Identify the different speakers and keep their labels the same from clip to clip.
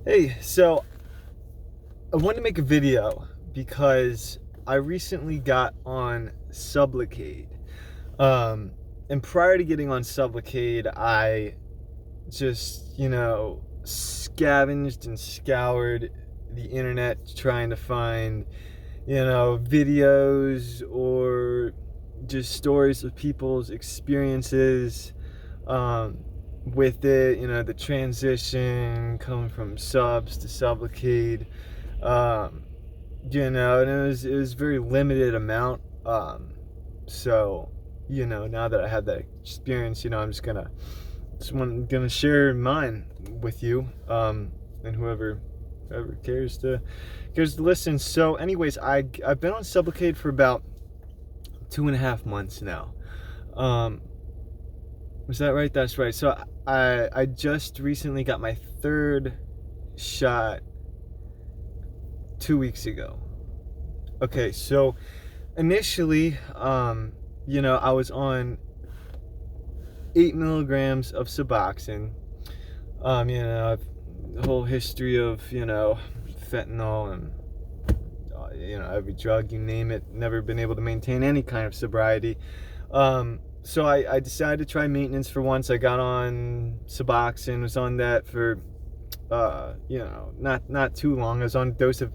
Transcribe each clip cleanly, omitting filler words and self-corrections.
Speaker 1: Hey, so I wanted to make a video because I recently got on Sublocade. Um, and prior to getting on Sublocade, I just, scavenged and scoured the internet trying to find, videos or just stories of people's experiences um, with it, the transition coming from subs to Sublocade, um, and it was very limited amount. So, now that I had that experience, I'm gonna share mine with you, and whoever cares to listen. So, anyways, I've been on Sublocade for about 2.5 months now. Was that right? That's right. So I just recently got my third shot 2 weeks ago. Okay, so initially, I was on 8 milligrams of Suboxone. The whole history of fentanyl and every drug, you name it. Never been able to maintain any kind of sobriety. So I decided to try maintenance for once. I got on Suboxone, was on that for not too long. I was on a dose of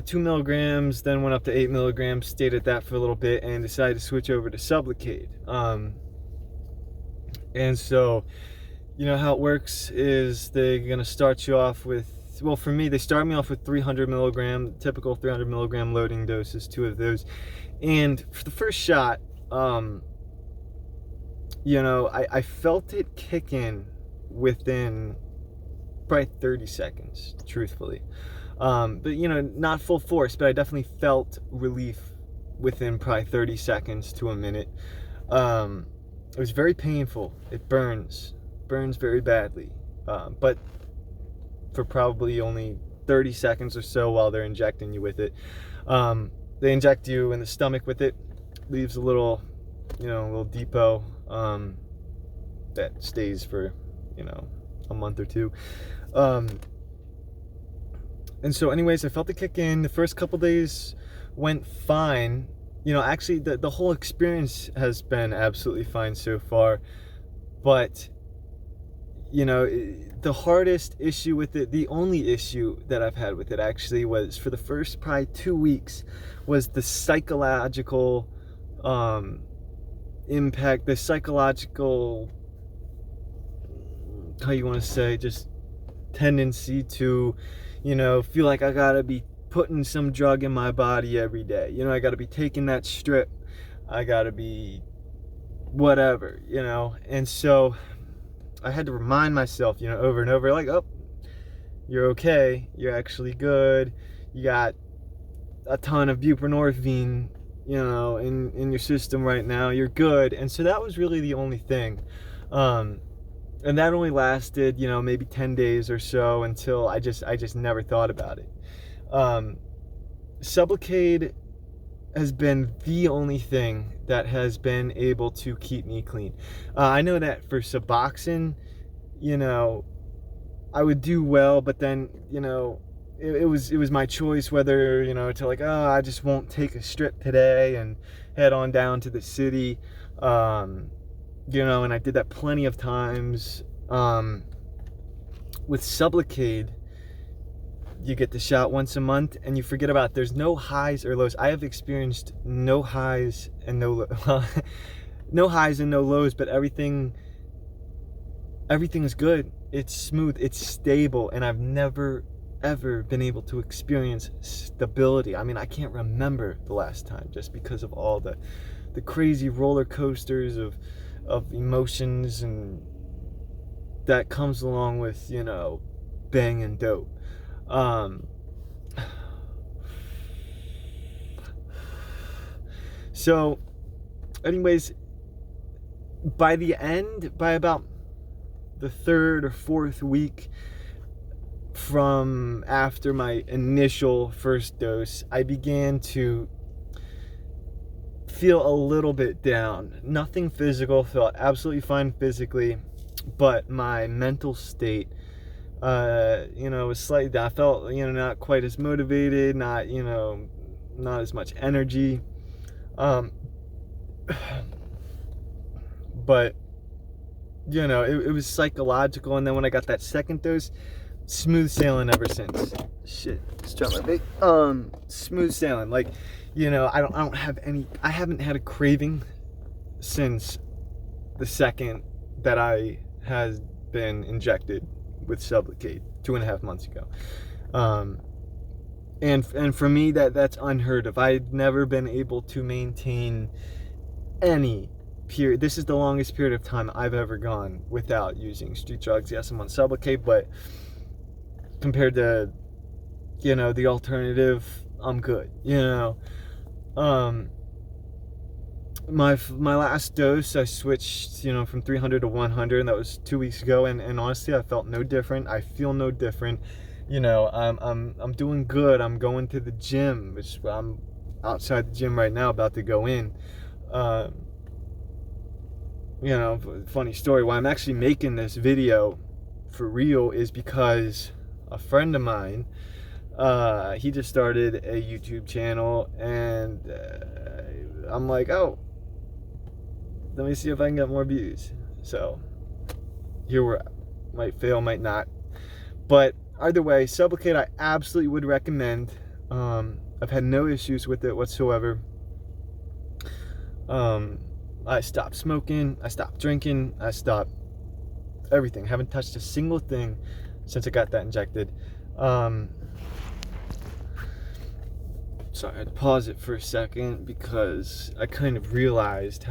Speaker 1: 2 milligrams, then went up to 8 milligrams, stayed at that for a little bit, and decided to switch over to Sublocade. And so, how it works is they're going to start you off with, well, for me, they started me off with 300 milligram, typical 300 milligram loading doses, 2 of those. And for the first shot, I felt it kick in within probably 30 seconds, truthfully. But, not full force, but I definitely felt relief within probably 30 seconds to a minute. It was very painful. It burns very badly. But for probably only 30 seconds or so while they're injecting you with it. They inject you in the stomach with it, leaves a little depot that stays for a month or two. And so anyways, I felt the kick in. The first couple days went fine. Actually the whole experience has been absolutely fine so far. But the hardest issue with it, the only issue that I've had with it actually, was for the first probably 2 weeks, was the psychological impact, the psychological, how you want to say, just tendency to, feel like I gotta be putting some drug in my body every day. I gotta be taking that strip. I gotta be whatever, And so I had to remind myself, over and over, like, oh, you're okay. You're actually good. You got a ton of buprenorphine, in your system right now. You're good. And so that was really the only thing. And that only lasted, maybe 10 days or so, until I just never thought about it. Sublocade has been the only thing that has been able to keep me clean. I know that for Suboxone, I would do well, but then, it was my choice whether, to like, oh, I just won't take a strip today and head on down to the city. And I did that plenty of times. With Sublocade, you get the shot once a month and you forget about it. There's no highs or lows. I have experienced no highs and no no highs and no lows, but everything is good. It's smooth, it's stable, and I've never ever been able to experience stability. I mean, I can't remember the last time, just because of all the crazy roller coasters of emotions and that comes along with banging dope. So anyways, by about the third or fourth week from after my initial first dose, I began to feel a little bit down. Nothing physical, felt absolutely fine physically, but my mental state It was slightly, I felt, not quite as motivated, not as much energy. But, it was psychological. And then when I got that second dose, smooth sailing ever since. Shit, just dropped my bait. Smooth sailing. Like, I haven't had a craving since the second that I has been injected with Sublocade 2.5 months ago. And for me, that's unheard of. I've never been able to maintain any period. This is the longest period of time I've ever gone without using street drugs. Yes, I'm on Sublocade, but compared to, the alternative, I'm good. My last dose, I switched, from 300 to 100, and that was 2 weeks ago. And honestly, I felt no different. I feel no different. I'm doing good. I'm going to the gym, which I'm outside the gym right now, about to go in. Funny story. Why I'm actually making this video for real is because a friend of mine, he just started a YouTube channel, and I'm like, oh, let me see if I can get more views. So here we're at. Might fail, might not. But either way, Sublocade I absolutely would recommend. I've had no issues with it whatsoever. I stopped smoking, I stopped drinking, I stopped everything. Haven't touched a single thing since I got that injected. Sorry, I had to pause it for a second because I kind of realized